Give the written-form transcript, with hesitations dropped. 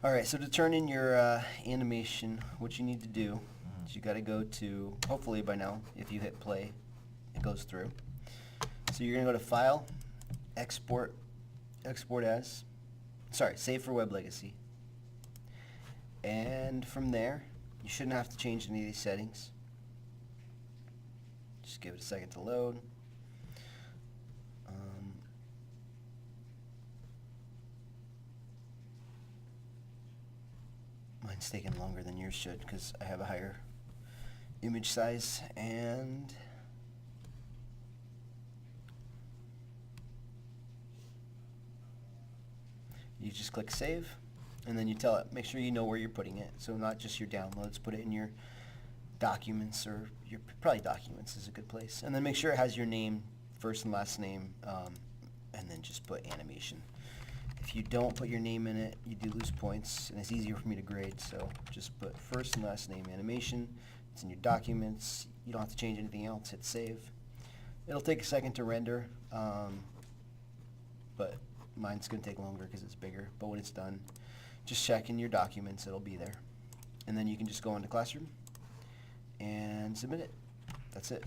Alright, so to turn in your animation, what you need to do is you gotta go to, hopefully by now, if you hit play, it goes through. So you're gonna go to File, Export, Export As, Save for Web Legacy. And from there, you shouldn't have to change any of these settings. Just give it a second to load. Mine's taking longer than yours should because I have a higher image size. And you just click Save, and then you tell it, make sure you know where you're putting it. So not just your downloads, put it in your documents, or your, probably documents is a good place. And then make sure it has your name, first and last name, and then just put animation. If you don't put your name in it, you do lose points, and it's easier for me to grade, so just put first and last name animation. It's in your documents. You don't have to change anything else. Hit save. It'll take a second to render, but mine's going to take longer because it's bigger. But when it's done, just check in your documents. It'll be there. And then you can just go into Classroom and submit it. That's it.